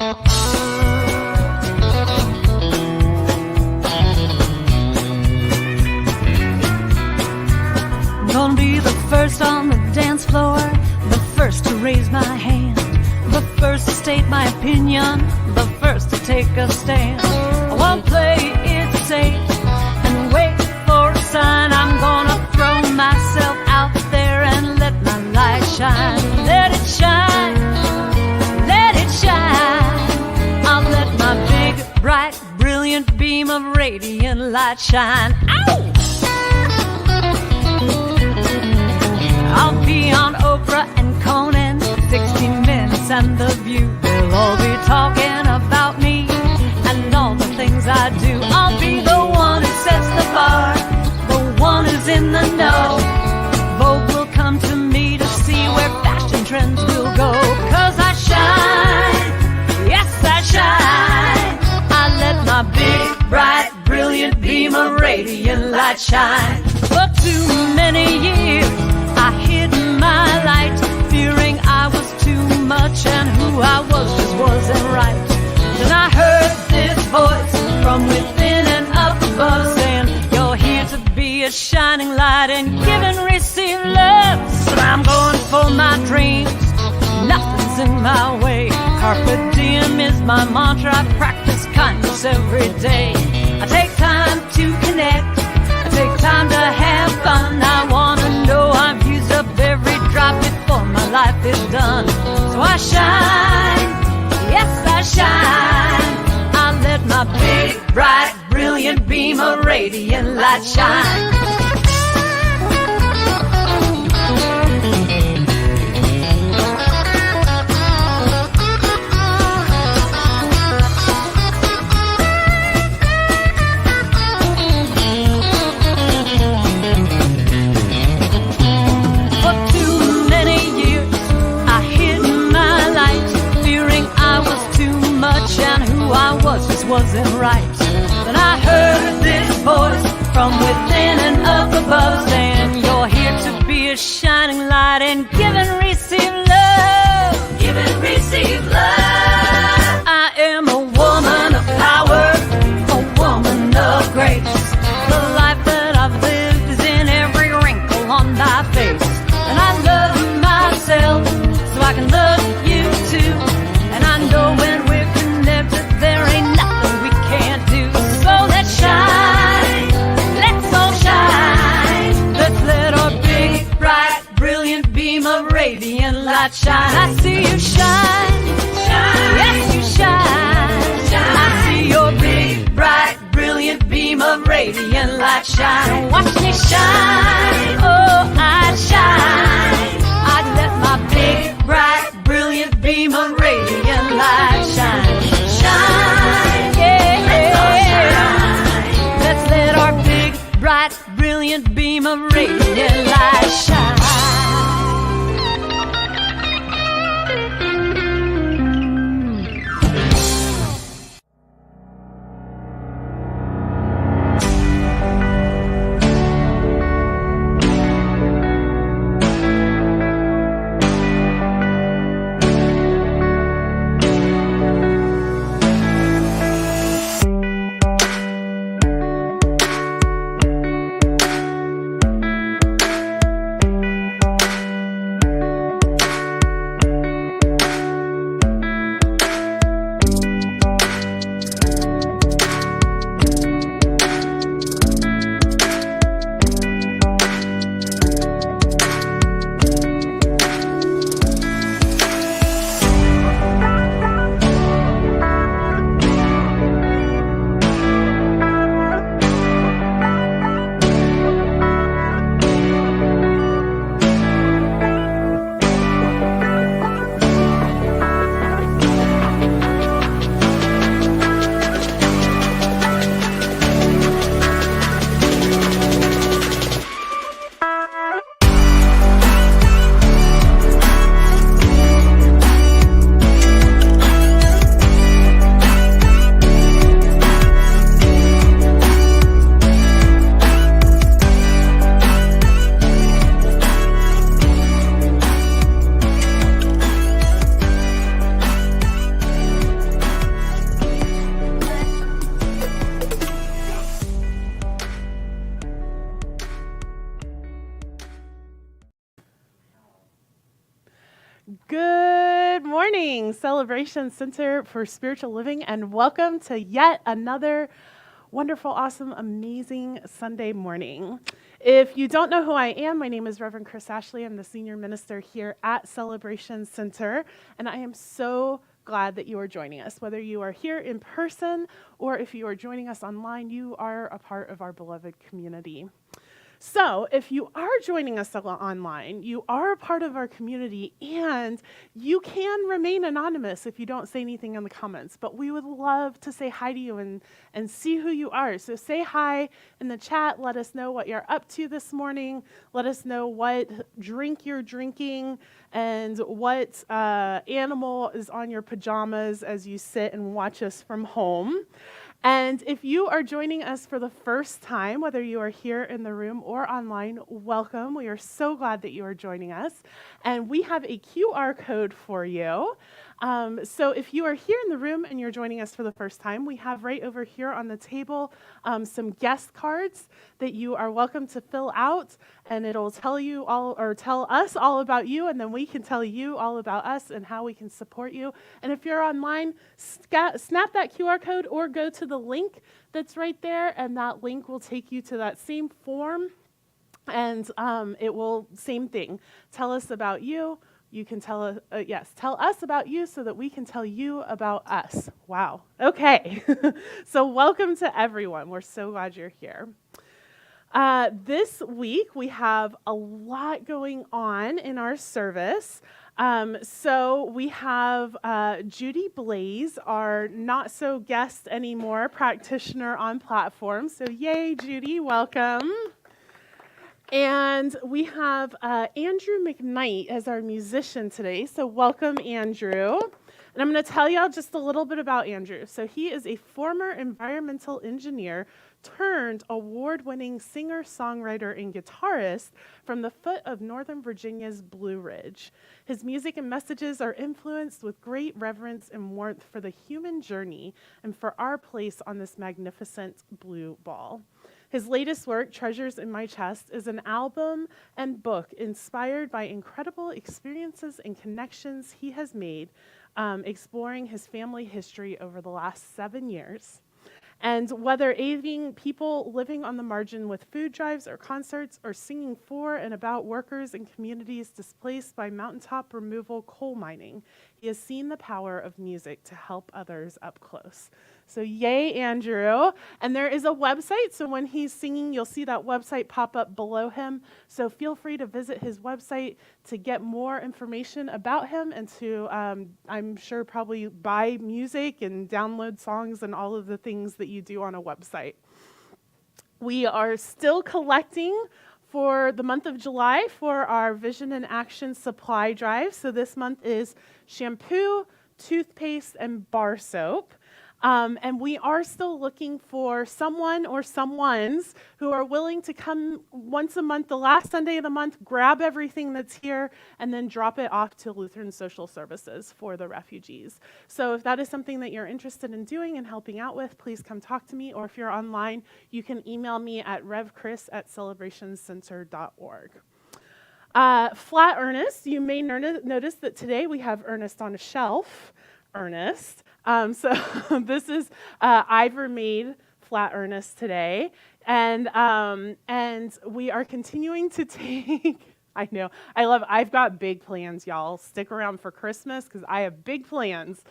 Gonna be the first on the dance floor, the first to raise my hand, the first to state my opinion, the first to take a stand. I won't play it safe and wait for a sign. I'm gonna throw myself out there and let my light shine. Let it shine, let it shine. I'll let my big, bright, brilliant beam of radiant light shine. Ow! I'll be on Oprah and Conan, 60 Minutes and The View. They'll all be talking about me and all the things I do. I'll be the one who sets the bar, the one who's in the know. Vogue will come to me to see where fashion trends will go. 'Cause I shine, yes I shine. I let my big, bright, brilliant beam of radiant light shine. For too many years I hid my light, fearing I was too much and who I was just wasn't right. Then I heard this voice from within and up above saying, you're here to be a shining light and give and receive love. So I'm going for my dreams, nothing's in my way. Carpe diem is my mantra, I practice kindness every day. I take time to connect, I take time to have fun. I wanna know I've used up every drop before my life is done. So I shine, yes I shine. I let my big, bright, brilliant beam of radiant light shine. Just wasn't right. Then I heard this voice from within and up above saying, you're here to be a shining light and give and receive love. Give and receive love. I am a woman of power, a woman of grace. The life that I've lived is in every wrinkle on my face. And I love myself so I can love you too. And I know when we're connected there ain't nothing we can't do. So let's shine, let's all shine. Let's let our big, bright, brilliant beam of radiant light shine. I see you shine, shine. Yes you shine, shine. I see your big, bright, brilliant beam of radiant light shine. Watch me shine, oh I shine. I let my big, bright, brilliant beam of radiant light shine. Shine, yeah, let's all shine. Let's let our big, bright, brilliant beam of radiant light shine. Good morning, Celebration Center for Spiritual Living, and welcome to yet another wonderful, awesome, amazing Sunday morning. If you don't know who I am, my name is Reverend Chris Ashley. I'm the senior minister here at Celebration Center, and I am so glad that you are joining us. Whether you are here in person or if you are joining us online, you are a part of our beloved community. So if you are joining us online, you are a part of our community, and you can remain anonymous if you don't say anything in the comments, but we would love to say hi to you and see who you are. So say hi in the chat. Let us know what you're up to this morning. Let us know what drink you're drinking and what animal is on your pajamas as you sit and watch us from home. And if you are joining us for the first time, whether you are here in the room or online, welcome. We are so glad that you are joining us. And we have a QR code for you. So if you are here in the room and you're joining us for the first time, we have right over here on the table some guest cards that you are welcome to fill out, and it'll tell you all, or tell us all about you, and then we can tell you all about us and how we can support you. And if you're online, snap that QR code or go to the link that's right there, and that link will take you to that same form, and it will, same thing, tell us about you. You can tell us about you so that we can tell you about us. Wow. Okay. So welcome to everyone. We're so glad you're here. This week we have a lot going on in our service. So we have Judy Blaze, our not so guest anymore practitioner on platform. So yay, Judy, welcome. And we have Andrew McKnight as our musician today. So welcome, Andrew. And I'm going to tell y'all just a little bit about Andrew. So he is a former environmental engineer turned award-winning singer, songwriter, and guitarist from the foot of Northern Virginia's Blue Ridge. His music and messages are influenced with great reverence and warmth for the human journey and for our place on this magnificent blue ball. His latest work, Treasures in My Chest, is an album and book inspired by incredible experiences and connections he has made, exploring his family history over the last 7 years. And whether aiding people living on the margin with food drives or concerts, or singing for and about workers and communities displaced by mountaintop removal coal mining, he has seen the power of music to help others up close. So yay, Andrew. And there is a website, so when he's singing, you'll see that website pop up below him. So feel free to visit his website to get more information about him and to, I'm sure, probably buy music and download songs and all of the things that you do on a website. We are still collecting for the month of July for our Vision and Action supply drive. So this month is shampoo, toothpaste, and bar soap. And we are still looking for someone or someones who are willing to come once a month, the last Sunday of the month, grab everything that's here, and then drop it off to Lutheran Social Services for the refugees. So if that is something that you're interested in doing and helping out with, please come talk to me. Or if you're online, you can email me at revchris@celebrationcenter.org. Flat Ernest, you may notice that today we have Ernest on a shelf. Ernest. So this is Ivor made Flat Ernest today, and we are continuing to take. I know, I've got big plans, y'all. Stick around for Christmas because I have big plans.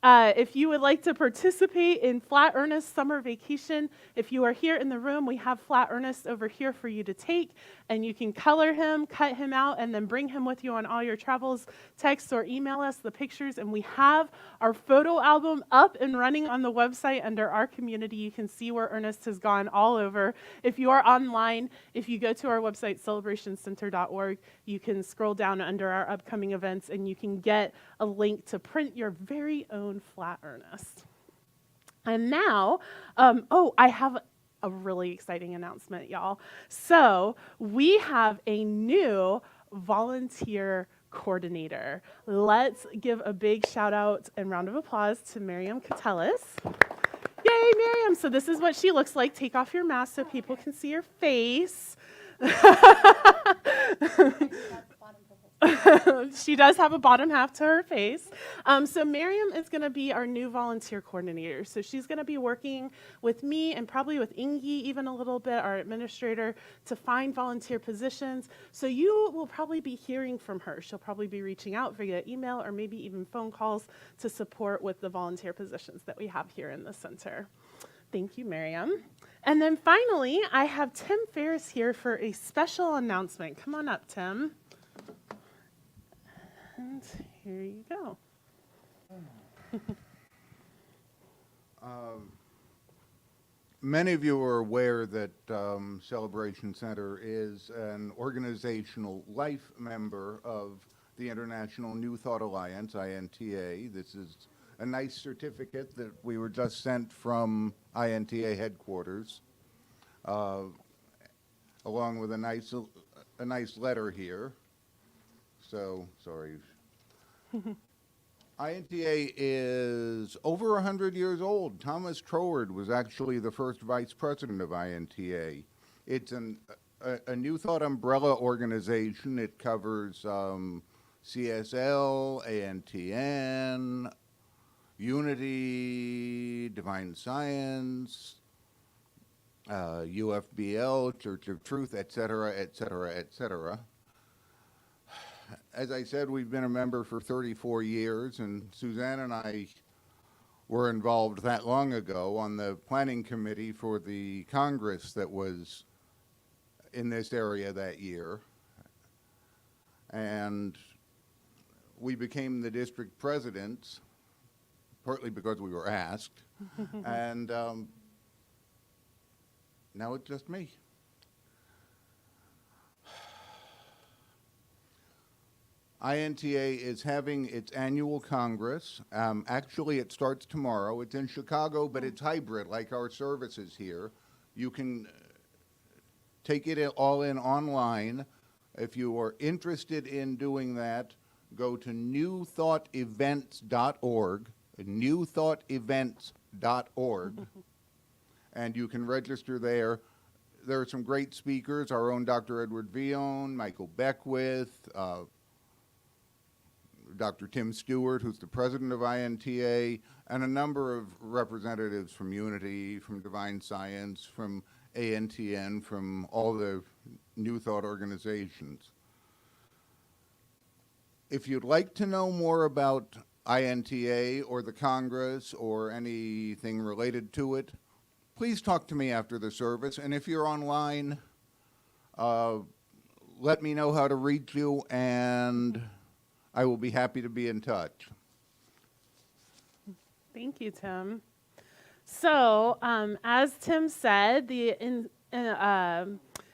If you would like to participate in Flat Ernest Summer Vacation, if you are here in the room, we have Flat Ernest over here for you to take, and you can color him, cut him out, and then bring him with you on all your travels. Text or email us the pictures, and we have our photo album up and running on the website under our community. You can see where Ernest has gone all over. If you are online, if you go to our website, celebrationcenter.org, you can scroll down under our upcoming events, and you can get a link to print your very own Flat Ernest. And now, I have a really exciting announcement, y'all. So we have a new volunteer coordinator. Let's give a big shout out and round of applause to Miriam Catellis. Yay, Miriam. So this is what she looks like. Take off your mask so people can see your face. She does have a bottom half to her face. So Miriam is going to be our new volunteer coordinator. So she's going to be working with me and probably with Ingi even a little bit, our administrator, to find volunteer positions. So you will probably be hearing from her. She'll probably be reaching out via email or maybe even phone calls to support with the volunteer positions that we have here in the center. Thank you, Miriam. And then finally, I have Tim Ferris here for a special announcement. Come on up, Tim. And here you go. Many of you are aware that Celebration Center is an organizational life member of the International New Thought Alliance, INTA. This is a nice certificate that we were just sent from INTA headquarters, along with a nice letter here. So, sorry. INTA is over 100 years old. Thomas Troward was actually the first vice president of INTA. It's a New Thought umbrella organization. It covers CSL, ANTN, Unity, Divine Science, UFBL, Church of Truth, etc., etc., etc. As I said, we've been a member for 34 years, and Suzanne and I were involved that long ago on the planning committee for the Congress that was in this area that year. And we became the district presidents, partly because we were asked, and now it's just me. INTA is having its annual Congress. Actually, it starts tomorrow. It's in Chicago, but it's hybrid, like our services here. You can take it all in online. If you are interested in doing that, go to newthoughtevents.org, newthoughtevents.org, and you can register there. There are some great speakers, our own Dr. Edward Vione, Michael Beckwith, Dr. Tim Stewart, who's the president of INTA, and a number of representatives from Unity, from Divine Science, from ANTN, from all the New Thought organizations. If you'd like to know more about INTA or the Congress or anything related to it, please talk to me after the service. And if you're online, let me know how to reach you, and I will be happy to be in touch. Thank you, Tim. So, as Tim said, the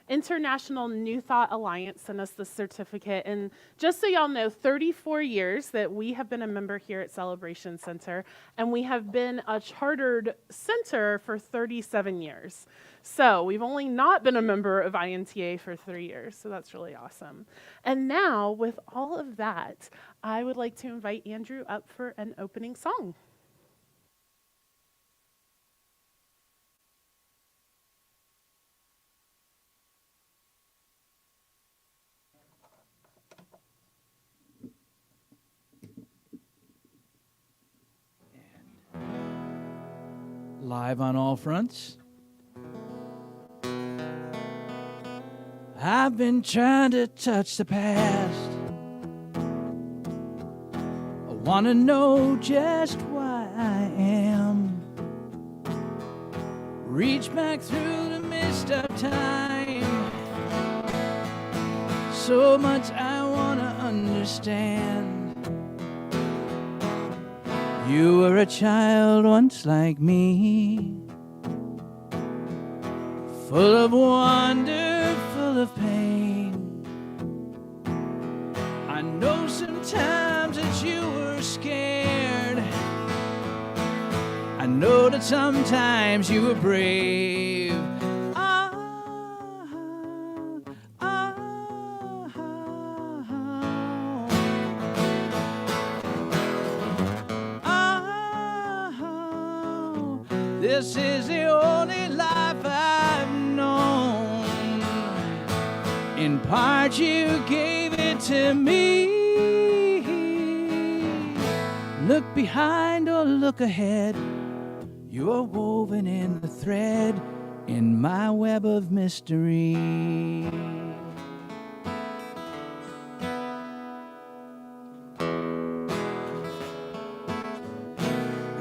International New Thought Alliance sent us the certificate. And just so y'all know, 34 years that we have been a member here at Celebration Center, and we have been a chartered center for 37 years. So we've only not been a member of INTA for 3 years, so that's really awesome. And now, with all of that, I would like to invite Andrew up for an opening song. Live on all fronts. I've been trying to touch the past. I want to know just why I am. Reach back through the mist of time. So much I want to understand. You were a child once like me, full of wonder, full of pain. I know sometimes that you were scared. I know that sometimes you were brave. This is the only life I've known. In part you gave it it to me. Look behind or look ahead. You are woven in the thread in my web of mystery.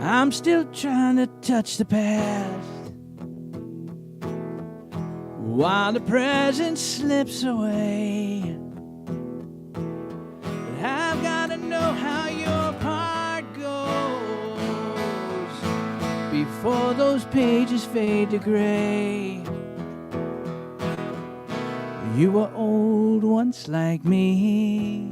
I'm still trying to touch the past while the present slips away. But I've got to know how your part goes before those pages fade to gray. You were old once like me.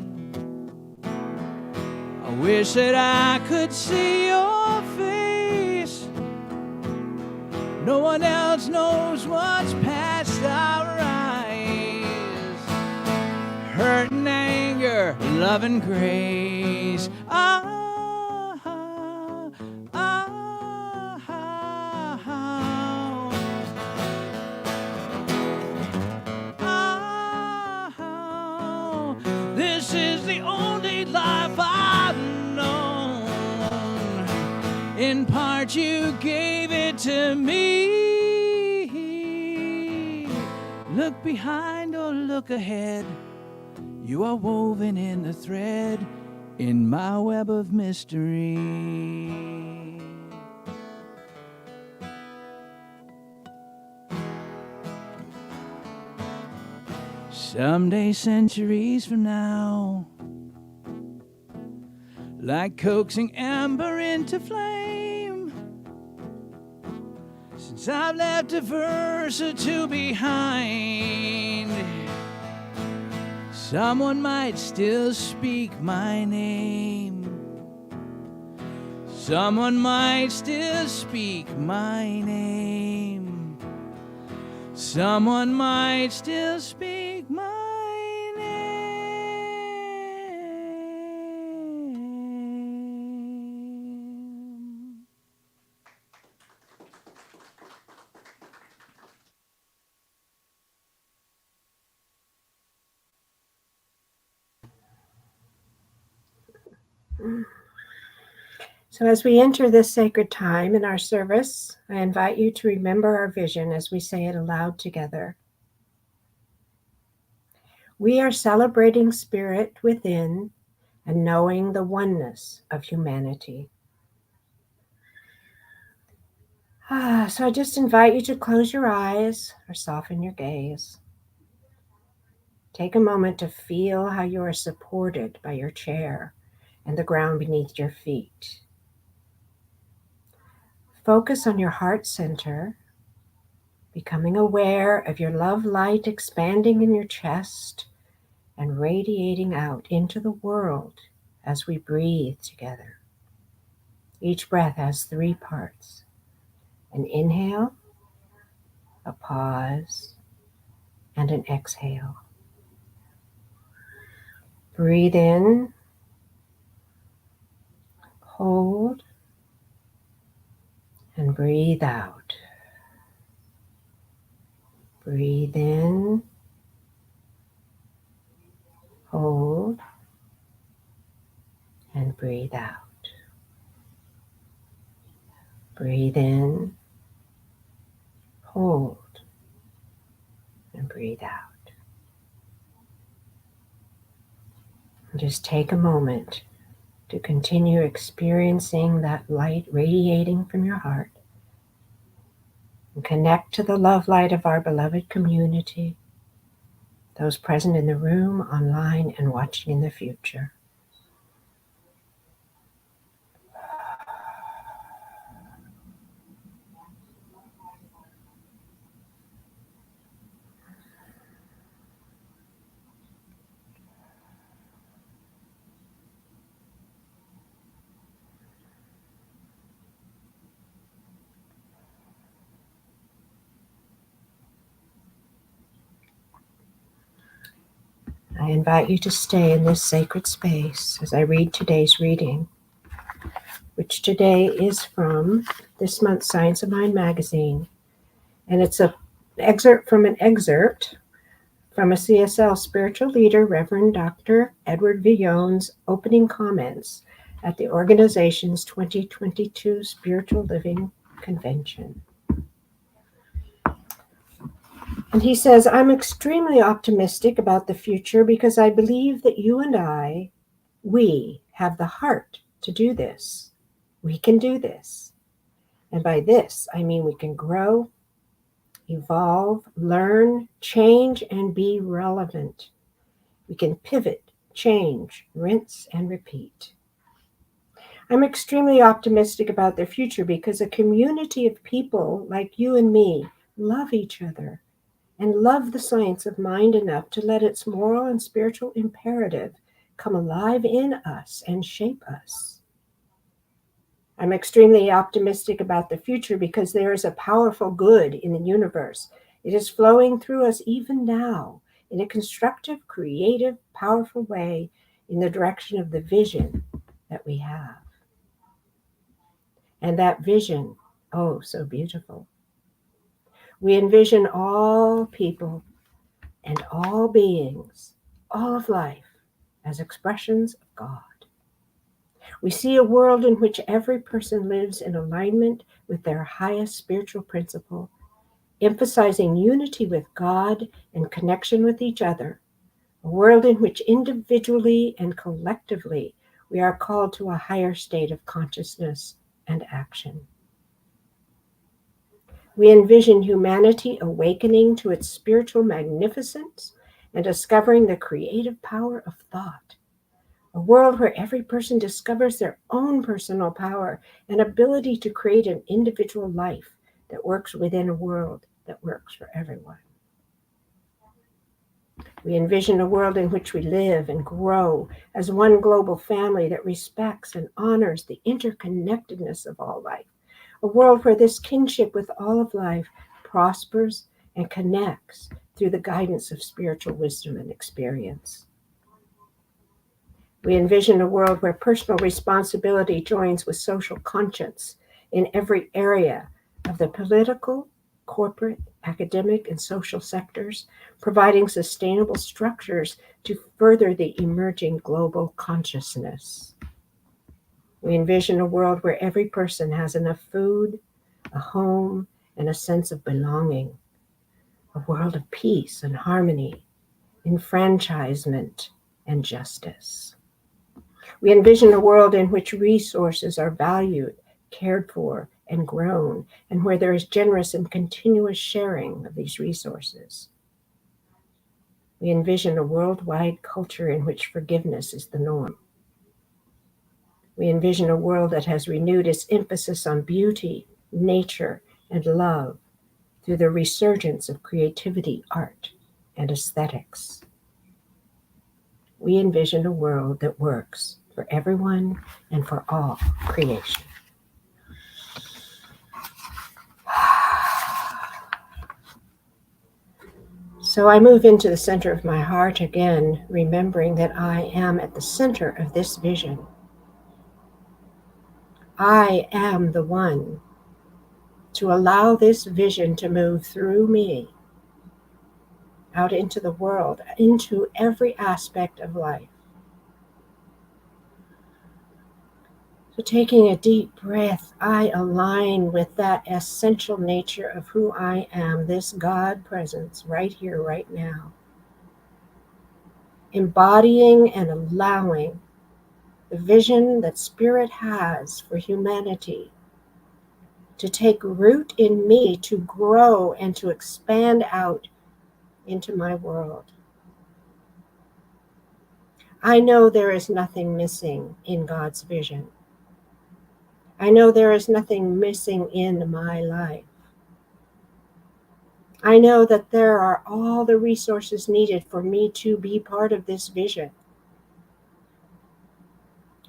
I wish that I could see your face. No one else knows what's past our eyes. Hurt and anger, love and grace. This is the only life I've known. In part you gave it to me. Look behind or look ahead. You are woven in the thread in my web of mystery. Someday, centuries from now, like coaxing amber into flame, since I've left a verse or two behind, someone might still speak my name. Someone might still speak my name. Someone might still speak my name. So as we enter this sacred time in our service, I invite you to remember our vision as we say it aloud together. We are celebrating spirit within and knowing the oneness of humanity. So I just invite you to close your eyes or soften your gaze. Take a moment to feel how you are supported by your chair and the ground beneath your feet. Focus on your heart center, becoming aware of your love light expanding in your chest and radiating out into the world as we breathe together. Each breath has 3 parts: an inhale, a pause, and an exhale. Breathe in, hold, and breathe out. Breathe in, hold, and breathe out. Breathe in, hold, and breathe out. And just take a moment to continue experiencing that light radiating from your heart and connect to the love light of our beloved community, those present in the room, online, and watching in the future. I invite you to stay in this sacred space as I read today's reading, which today is from this month's Science of Mind magazine. And it's an excerpt from an excerpt From a CSL spiritual leader, Reverend Dr. Edward Villon's opening comments at the organization's 2022 Spiritual Living Convention. And he says, I'm extremely optimistic about the future because I believe that you and we have the heart to do this. We can do this. And by this, I mean we can grow, evolve, learn, change, and be relevant. We can pivot, change, rinse, and repeat. I'm extremely optimistic about the future because a community of people like you and me love each other and love the science of mind enough to let its moral and spiritual imperative come alive in us and shape us. I'm extremely optimistic about the future because there is a powerful good in the universe. It is flowing through us even now in a constructive, creative, powerful way in the direction of the vision that we have. And that vision, oh, so beautiful. We envision all people and all beings, all of life, as expressions of God. We see a world in which every person lives in alignment with their highest spiritual principle, emphasizing unity with God and connection with each other, a world in which individually and collectively we are called to a higher state of consciousness and action. We envision humanity awakening to its spiritual magnificence and discovering the creative power of thought. A world where every person discovers their own personal power and ability to create an individual life that works within a world that works for everyone. We envision a world in which we live and grow as one global family that respects and honors the interconnectedness of all life. A world where this kinship with all of life prospers and connects through the guidance of spiritual wisdom and experience. We envision a world where personal responsibility joins with social conscience in every area of the political, corporate, academic, and social sectors, providing sustainable structures to further the emerging global consciousness. We envision a world where every person has enough food, a home, and a sense of belonging. A world of peace and harmony, enfranchisement, and justice. We envision a world in which resources are valued, cared for, and grown, and where there is generous and continuous sharing of these resources. We envision a worldwide culture in which forgiveness is the norm. We envision a world that has renewed its emphasis on beauty, nature, and love through the resurgence of creativity, art, and aesthetics. We envision a world that works for everyone and for all creation. So I move into the center of my heart again, remembering that I am at the center of this vision. I am the one to allow this vision to move through me out into the world, into every aspect of life. So taking a deep breath, I align with that essential nature of who I am, this God presence right here, right now. Embodying and allowing the vision that Spirit has for humanity to take root in me, to grow and to expand out into my world. I know there is nothing missing in God's vision. I know there is nothing missing in my life. I know that there are all the resources needed for me to be part of this vision.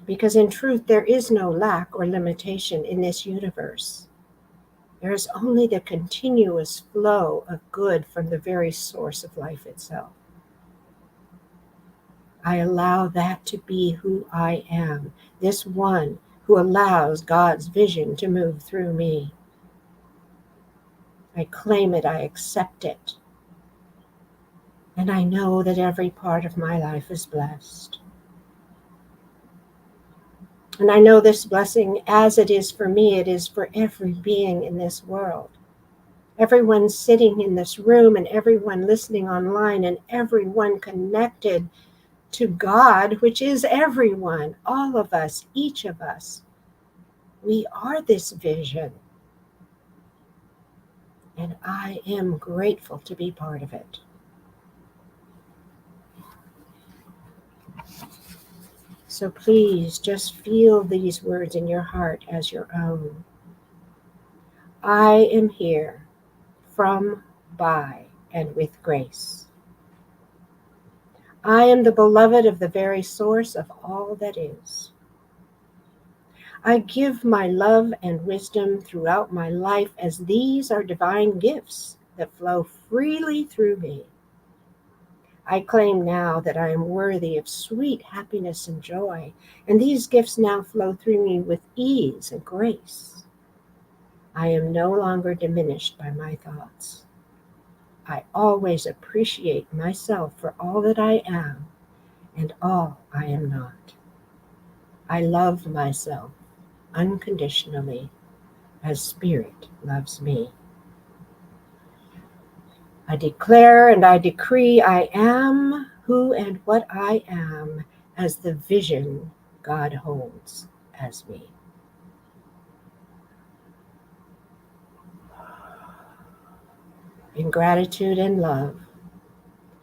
Because in truth, there is no lack or limitation in this universe. There is only the continuous flow of good from the very source of life itself. I allow that to be who I am, this one who allows God's vision to move through me. I claim it, I accept it. And I know that every part of my life is blessed. And I know this blessing, as it is for me, it is for every being in this world. Everyone sitting in this room and everyone listening online and everyone connected to God, which is everyone, all of us, each of us. We are this vision. And I am grateful to be part of it. So please just feel these words in your heart as your own. I am here from, by, and with grace. I am the beloved of the very source of all that is. I give my love and wisdom throughout my life, as these are divine gifts that flow freely through me. I claim now that I am worthy of sweet happiness and joy, and these gifts now flow through me with ease and grace. I am no longer diminished by my thoughts. I always appreciate myself for all that I am and all I am not. I love myself unconditionally as Spirit loves me. I declare and I decree I am who and what I am as the vision God holds as me. In gratitude and love,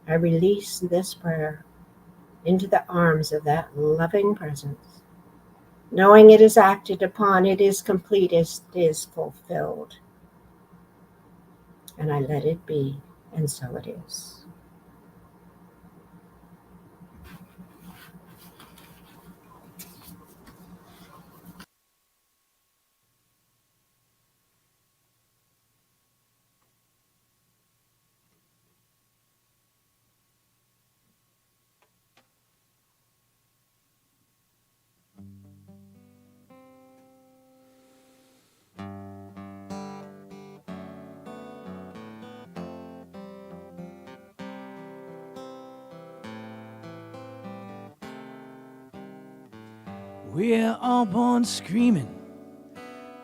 I release this prayer into the arms of that loving presence, knowing it is acted upon, it is complete, it is fulfilled. And I let it be, and so it is. We're all born screaming,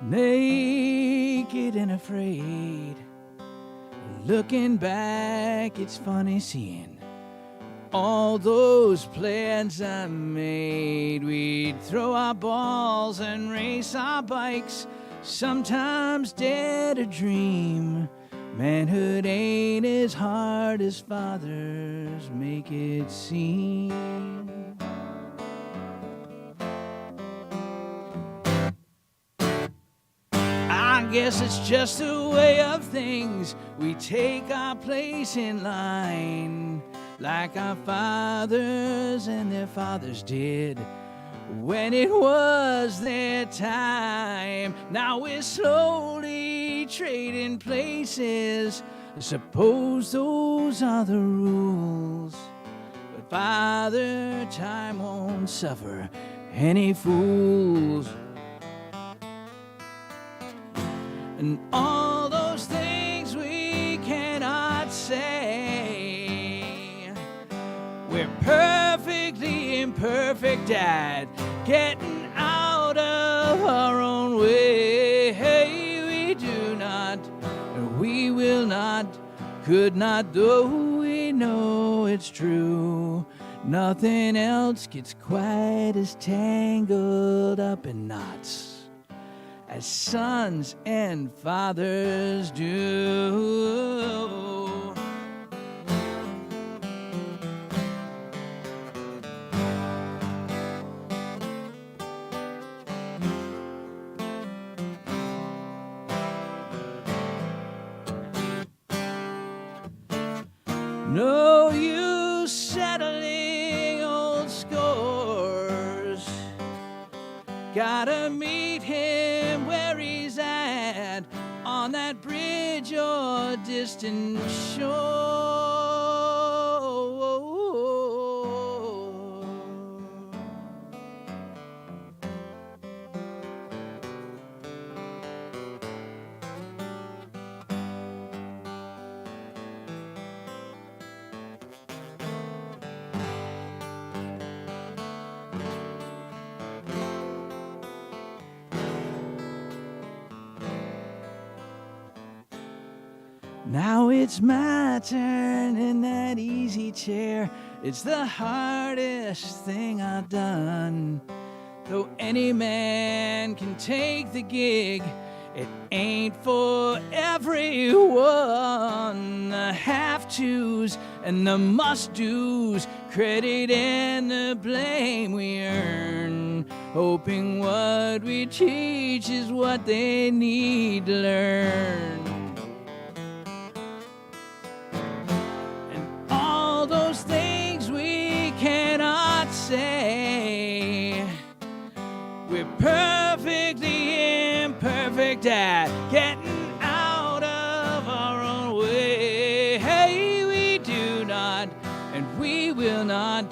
naked and afraid. Looking back, it's funny seeing all those plans I made. We'd throw our balls and race our bikes, sometimes dare to dream. Manhood ain't as hard as fathers make it seem. I guess it's just a way of things. We take our place in line, like our fathers and their fathers did when it was their time. Now we're slowly trading places. I suppose those are the rules. But Father Time won't suffer any fools. And all those things we cannot say. We're perfectly imperfect at getting out of our own way. We do not, we will not, could not, though we know it's true. Nothing else gets quite as tangled up in knots as sons and fathers do. No use settling old scores. Gotta meet him where he's at, on that bridge or distant shore. Now it's my turn in that easy chair. It's the hardest thing I've done. Though any man can take the gig, it ain't for everyone. The have-tos and the must-dos, credit and the blame we earn, hoping what we teach is what they need to learn. And all those things we cannot say, we're perfectly imperfect at getting out of our own way. Hey, we do not, and we will not,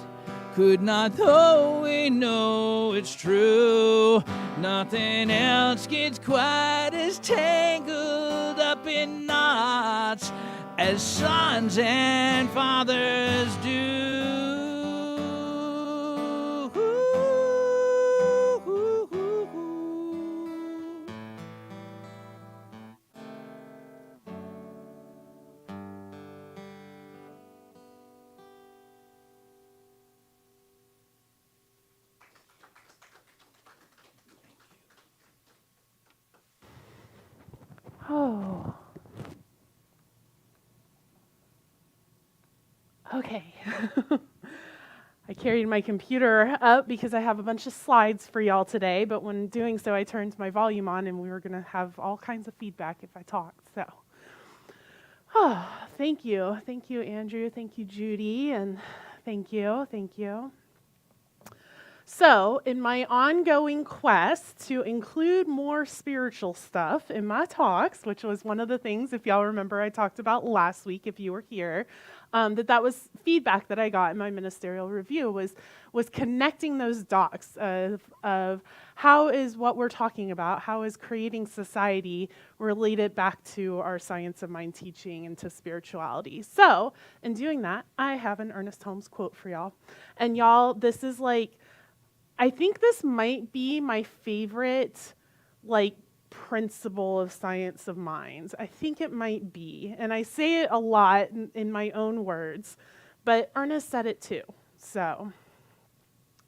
could not, though we know it's true. Nothing else gets quite as tangled up in knots as sons and fathers do. Oh. Okay. I carried my computer up because I have a bunch of slides for y'all today, but when doing so, I turned my volume on and we were going to have all kinds of feedback if I talked. So, thank you. Thank you, Andrew. Thank you, Judy. And thank you. Thank you. So, in my ongoing quest to include more spiritual stuff in my talks, which was one of the things, if y'all remember, I talked about last week, if you were here, that was feedback that I got in my ministerial review, was connecting those dots of how is what we're talking about, how is creating society related back to our science of mind teaching and to spirituality. So, in doing that, I have an Ernest Holmes quote for y'all. And y'all, this is I think this might be my favorite, principle of science of mind. I think it might be. And I say it a lot in my own words, but Ernest said it too. So,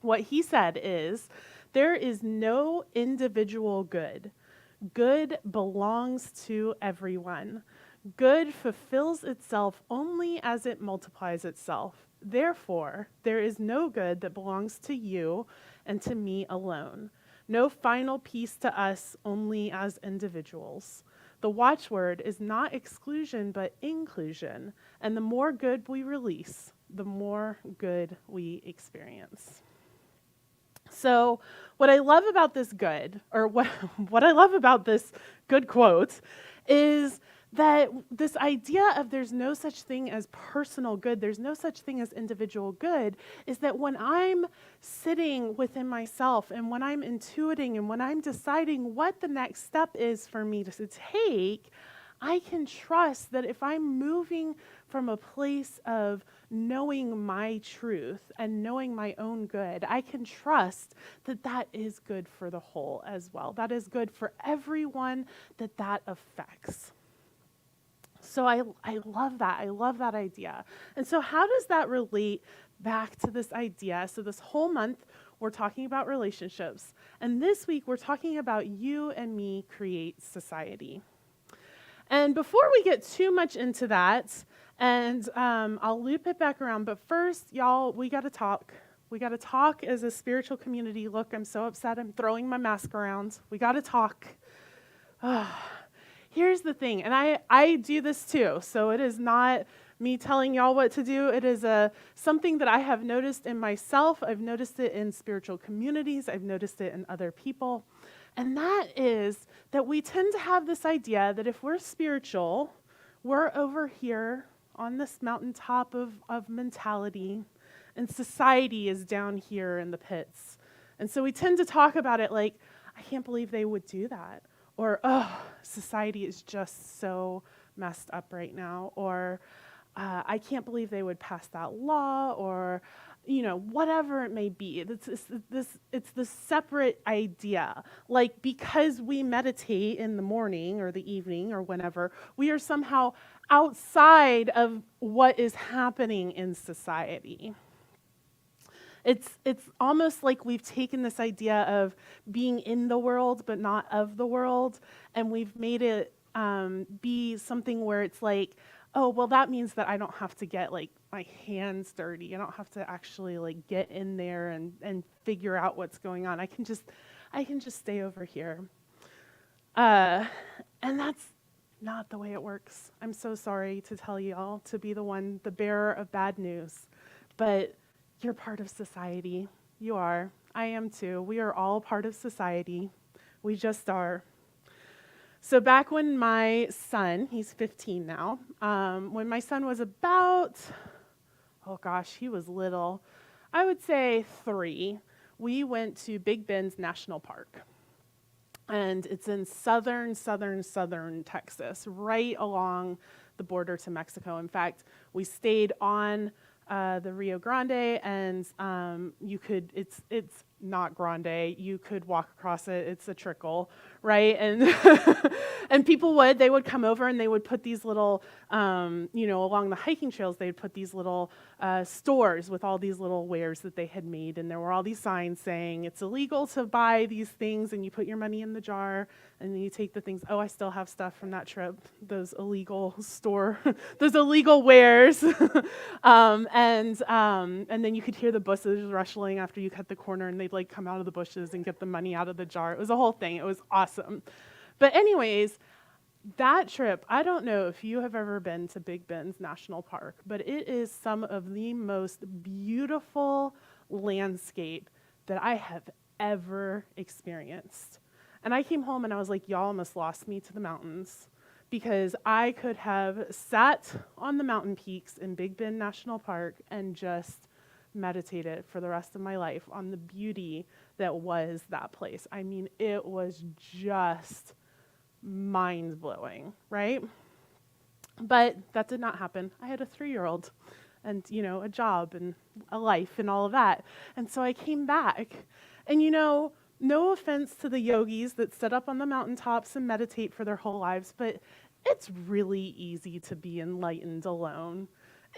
what he said is, there is no individual good. Good belongs to everyone. Good fulfills itself only as it multiplies itself. Therefore, there is no good that belongs to you and to me alone. No final piece to us only as individuals. The watchword is not exclusion, but inclusion. And the more good we release, the more good we experience. So what I love about this good, or what I love about this good quote, is that this idea of there's no such thing as personal good, there's no such thing as individual good, is that when I'm sitting within myself and when I'm intuiting and when I'm deciding what the next step is for me to take, I can trust that if I'm moving from a place of knowing my truth and knowing my own good, I can trust that that is good for the whole as well. That is good for everyone that affects. So I love that. I love that idea. And so how does that relate back to this idea? So this whole month, we're talking about relationships. And this week, we're talking about you and me create society. And before we get too much into that, and I'll loop it back around, but first, y'all, we got to talk. We got to talk as a spiritual community. Look, I'm so upset. I'm throwing my mask around. We got to talk. Here's the thing, and I do this too, so it is not me telling y'all what to do. It is something that I have noticed in myself. I've noticed it in spiritual communities. I've noticed it in other people. And that is that we tend to have this idea that if we're spiritual, we're over here on this mountaintop of mentality, and society is down here in the pits. And so we tend to talk about it like, I can't believe they would do that. Or, society is just so messed up right now. Or, I can't believe they would pass that law. Or, whatever it may be. It's this separate idea. Like, because we meditate in the morning or the evening or whenever, we are somehow outside of what is happening in society. It's almost like we've taken this idea of being in the world but not of the world, and we've made it be something where it's like, oh, well, that means that I don't have to get like my hands dirty. I don't have to actually like get in there and figure out what's going on. I can just stay over here. And that's not the way it works. I'm so sorry to tell y'all, to be the bearer of bad news, but you're part of society. You are. I am too. We are all part of society. We just are. So back when my son, he's 15 now, when my son was about, he was little, I would say 3, we went to Big Bend National Park. And it's in southern Texas, right along the border to Mexico. In fact, we stayed on the Rio Grande, and it's not grande. You could walk across it. It's a trickle, right? And and they would come over and they would put these little, along the hiking trails, they'd put these little stores with all these little wares that they had made. And there were all these signs saying it's illegal to buy these things, and you put your money in the jar and then you take the things. Oh, I still have stuff from that trip, those illegal those illegal wares. And then you could hear the bushes rustling after you cut the corner, and they'd like come out of the bushes and get the money out of the jar. It was a whole thing. It was awesome. But anyways, that trip, I don't know if you have ever been to Big Bend National Park, but it is some of the most beautiful landscape that I have ever experienced. And I came home and I was like, y'all almost lost me to the mountains, because I could have sat on the mountain peaks in Big Bend National Park and just meditated for the rest of my life on the beauty that was that place. I mean, it was just mind-blowing, right? But that did not happen. I had a 3-year-old and, a job and a life and all of that. And so I came back. And, no offense to the yogis that sit up on the mountaintops and meditate for their whole lives, but it's really easy to be enlightened alone.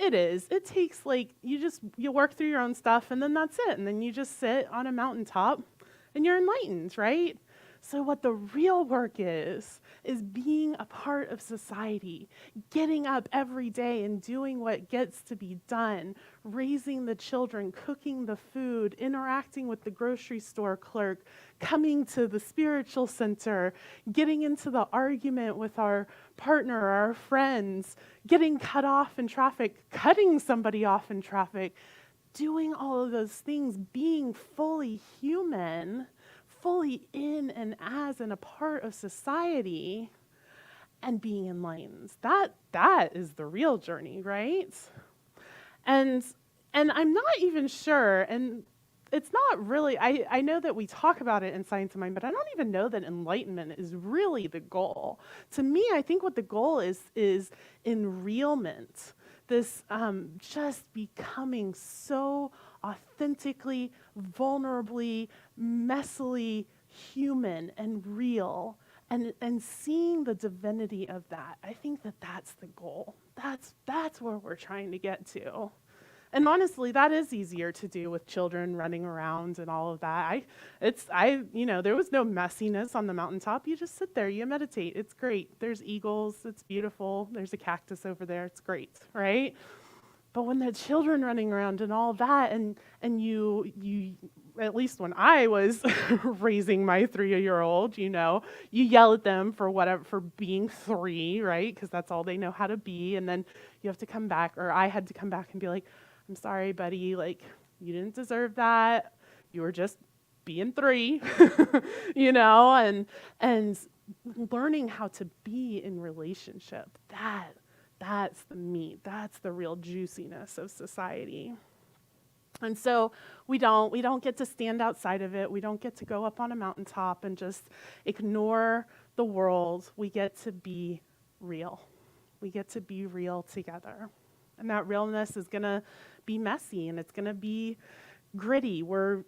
It is. It takes you work through your own stuff, and then that's it. And then you just sit on a mountaintop and you're enlightened, right? So what the real work is being a part of society, getting up every day and doing what gets to be done, raising the children, cooking the food, interacting with the grocery store clerk, coming to the spiritual center, getting into the argument with our partner or our friends, getting cut off in traffic, cutting somebody off in traffic, doing all of those things, being fully human, fully in and as and a part of society, and being enlightened. That is the real journey, right? And I'm not even sure, and it's not really, I know that we talk about it in Science of Mind, but I don't even know that enlightenment is really the goal. To me, I think what the goal is enrealment, this just becoming so authentically, vulnerably, messily human and real, and seeing the divinity of that. I think that that's the goal. That's where we're trying to get to. And honestly, that is easier to do with children running around and all of that. There was no messiness on the mountaintop. You just sit there, you meditate. It's great. There's eagles. It's beautiful. There's a cactus over there. It's great, right? But when the children running around and all that, and you, at least when I was raising my 3-year-old, you yell at them for being 3, right? Because that's all they know how to be. And then you have to come back, or I had to come back and be like, I'm sorry, buddy, you didn't deserve that. You were just being 3, and learning how to be in relationship. That's the meat. That's the real juiciness of society. And so we don't get to stand outside of it. We don't get to go up on a mountaintop and just ignore the world. We get to be real. We get to be real together. And that realness is going to be messy and it's going to be gritty. We're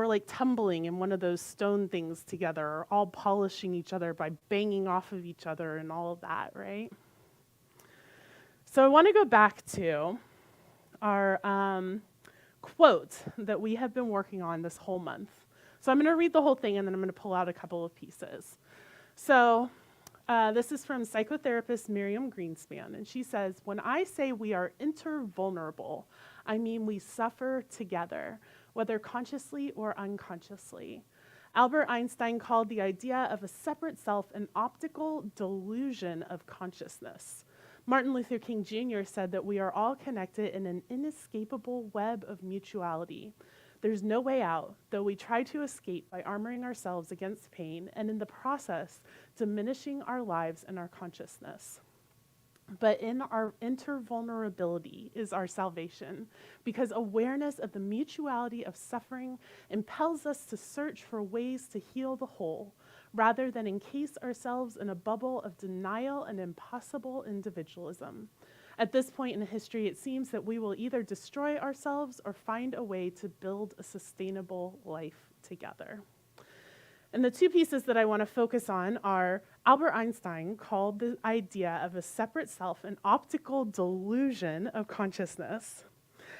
like tumbling in one of those stone things together, or all polishing each other by banging off of each other and all of that, right? So I want to go back to our quote that we have been working on this whole month. So I'm going to read the whole thing and then I'm going to pull out a couple of pieces. So this is from psychotherapist Miriam Greenspan, and she says, "When I say we are intervulnerable, I mean we suffer together, whether consciously or unconsciously. Albert Einstein called the idea of a separate self an optical delusion of consciousness. Martin Luther King Jr. said that we are all connected in an inescapable web of mutuality. There's no way out, though we try to escape by armoring ourselves against pain and in the process diminishing our lives and our consciousness. But in our intervulnerability is our salvation, because awareness of the mutuality of suffering impels us to search for ways to heal the whole, rather than encase ourselves in a bubble of denial and impossible individualism. At this point in history, it seems that we will either destroy ourselves or find a way to build a sustainable life together." And the two pieces that I want to focus on are Albert Einstein called the idea of a separate self an optical delusion of consciousness.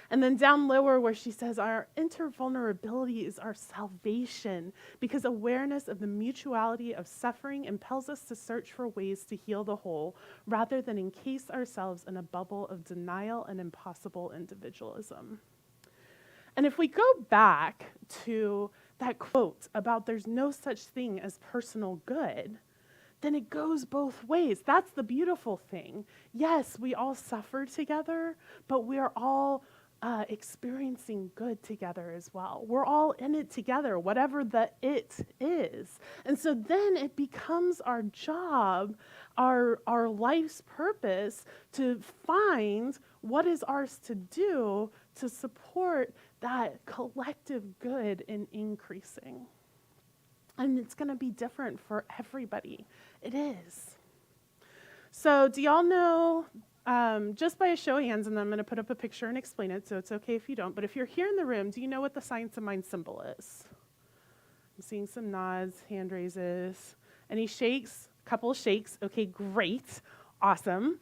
And then down lower where she says our intervulnerability is our salvation, because awareness of the mutuality of suffering impels us to search for ways to heal the whole, rather than encase ourselves in a bubble of denial and impossible individualism. And if we go back to that quote about there's no such thing as personal good, then it goes both ways. That's the beautiful thing. Yes, we all suffer together, but we are all experiencing good together as well. We're all in it together, whatever the it is. And so then it becomes our job, our life's purpose, to find what is ours to do to support that collective good in increasing. And it's going to be different for everybody. It is. So do y'all know, just by a show of hands, and then I'm going to put up a picture and explain it, so it's okay if you don't, but if you're here in the room, do you know what the Science of Mind symbol is? I'm seeing some nods, hand raises. Any shakes? A couple of shakes. Okay, great. Awesome.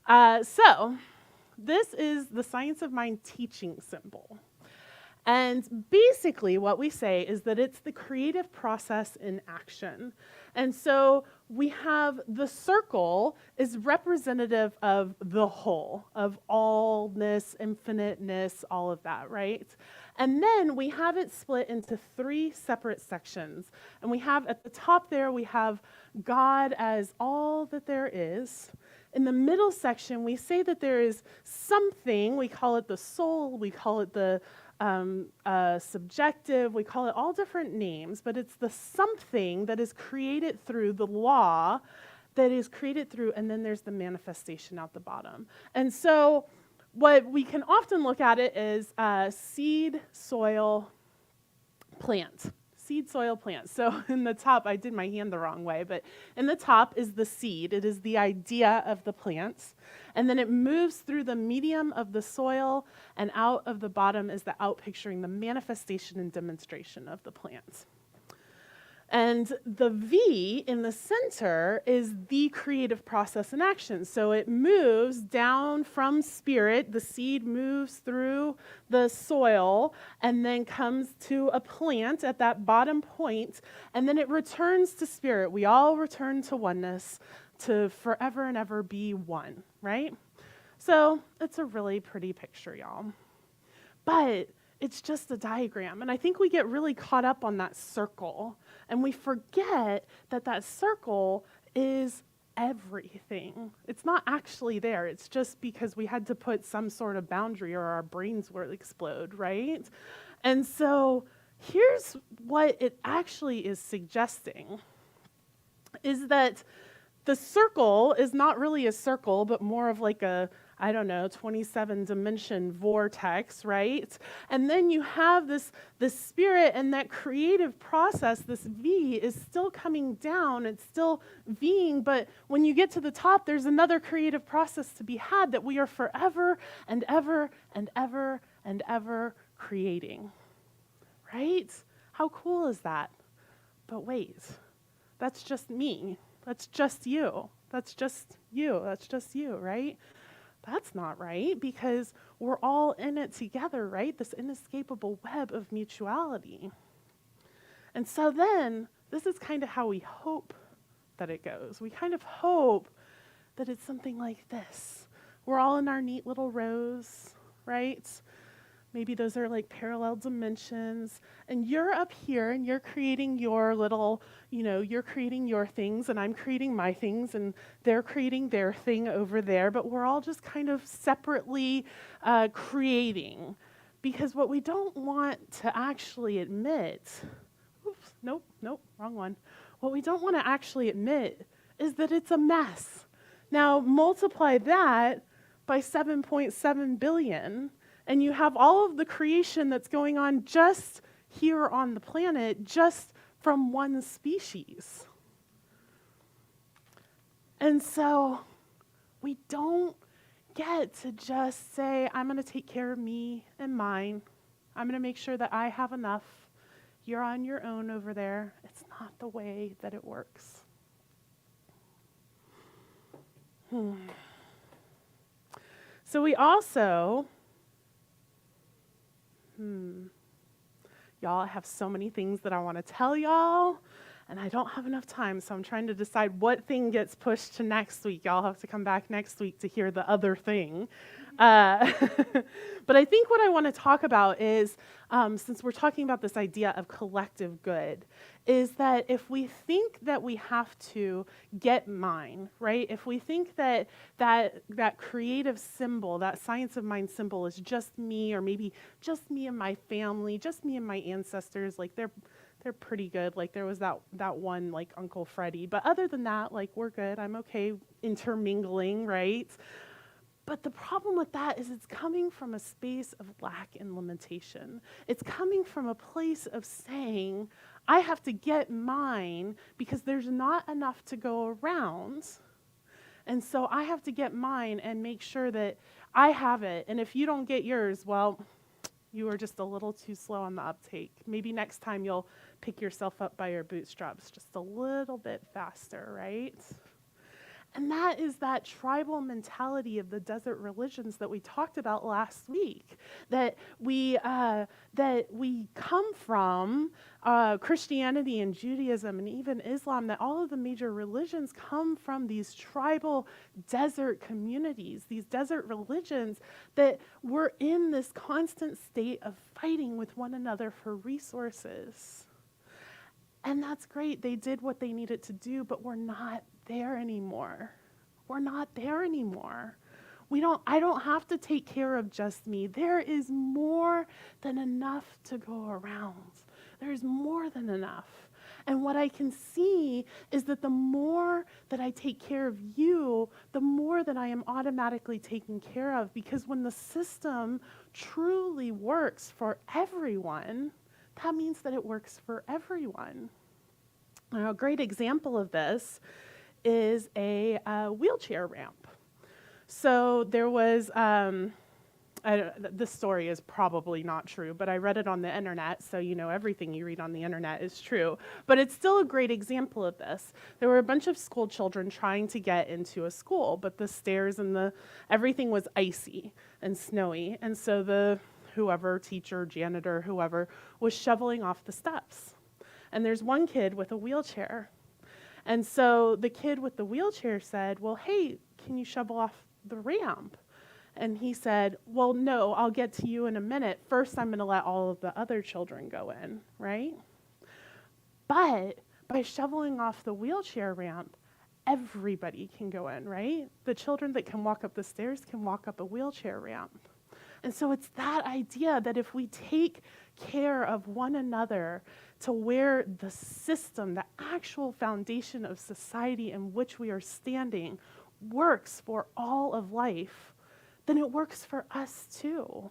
So this is the Science of Mind teaching symbol. And basically what we say is that it's the creative process in action. And so we have the circle is representative of the whole, of allness, infiniteness, all of that, right? And then we have it split into three separate sections. And we have at the top there, we have God as all that there is. In the middle section, we say that there is something, we call it the soul, we call it the subjective, we call it all different names, but it's the something that is created through the law, that is created through, and then there's the manifestation out the bottom. And so what we can often look at it is seed, soil, plant. Seed, soil, plant. So in the top, I did my hand the wrong way, but in the top is the seed. It is the idea of the plants. And then it moves through the medium of the soil, and out of the bottom is the out picturing the manifestation and demonstration of the plants. And the V in the center is the creative process in action. So it moves down from spirit, the seed moves through the soil, and then comes to a plant at that bottom point, and then it returns to spirit. We all return to oneness, to forever and ever be one, right? So it's a really pretty picture, y'all. But it's just a diagram. And I think we get really caught up on that circle. And we forget that that circle is everything. It's not actually there. It's just because we had to put some sort of boundary or our brains will explode, right? And so here's what it actually is suggesting, is that the circle is not really a circle, but more of like a I don't know, 27 dimension vortex, right? And then you have this spirit, and that creative process, this V, is still coming down. It's still Ving, but when you get to the top, there's another creative process to be had that we are forever and ever and ever and ever creating, right? How cool is that? But wait, that's just me. That's just you. That's just you. That's just you, right? That's not right, because we're all in it together, right? This inescapable web of mutuality. And so then, this is kind of how we hope that it goes. We kind of hope that it's something like this. We're all in our neat little rows, right? Maybe those are like parallel dimensions. And you're up here and you're creating your little, you're creating your things and I'm creating my things and they're creating their thing over there. But we're all just kind of separately creating. Because what we don't want to actually admit, nope, wrong one. What we don't want to actually admit is that it's a mess. Now multiply that by 7.7 billion. And you have all of the creation that's going on just here on the planet, just from one species. And so we don't get to just say, I'm going to take care of me and mine. I'm going to make sure that I have enough. You're on your own over there. It's not the way that it works. So we also... Y'all, I have so many things that I want to tell y'all, and I don't have enough time, so I'm trying to decide what thing gets pushed to next week. Y'all have to come back next week to hear the other thing. But I think what I want to talk about is, since we're talking about this idea of collective good, is that if we think that we have to get mine, right? If we think that creative symbol, that science of mind symbol is just me, or maybe just me and my family, just me and my ancestors, like they're pretty good. Like there was that one, like Uncle Freddie. But other than that, like we're good. I'm okay intermingling, right? But the problem with that is it's coming from a space of lack and limitation. It's coming from a place of saying, I have to get mine because there's not enough to go around. And so I have to get mine and make sure that I have it. And if you don't get yours, well, you are just a little too slow on the uptake. Maybe next time you'll pick yourself up by your bootstraps just a little bit faster, right? And that is that tribal mentality of the desert religions that we talked about last week, that we come from Christianity and Judaism and even Islam, that all of the major religions come from these tribal desert communities, these desert religions that were in this constant state of fighting with one another for resources. And that's great. They did what they needed to do, but we're not there anymore. We're not there anymore. I don't have to take care of just me. There is more than enough to go around. There's more than enough. And what I can see is that the more that I take care of you, the more that I am automatically taken care of. Because when the system truly works for everyone, that means that it works for everyone. Now, a great example of this is a wheelchair ramp. So there was, this story is probably not true, but I read it on the internet, so everything you read on the internet is true. But it's still a great example of this. There were a bunch of school children trying to get into a school, but the stairs and everything was icy and snowy, and so whoever, teacher, janitor, whoever, was shoveling off the steps. And there's one kid with a wheelchair. And so the kid with the wheelchair said, well, hey, can you shovel off the ramp? And he said, well, no, I'll get to you in a minute. First, I'm going to let all of the other children go in, right? But by shoveling off the wheelchair ramp, everybody can go in, right? The children that can walk up the stairs can walk up a wheelchair ramp. And so it's that idea that if we take care of one another to where the system, the actual foundation of society in which we are standing, works for all of life, then it works for us too.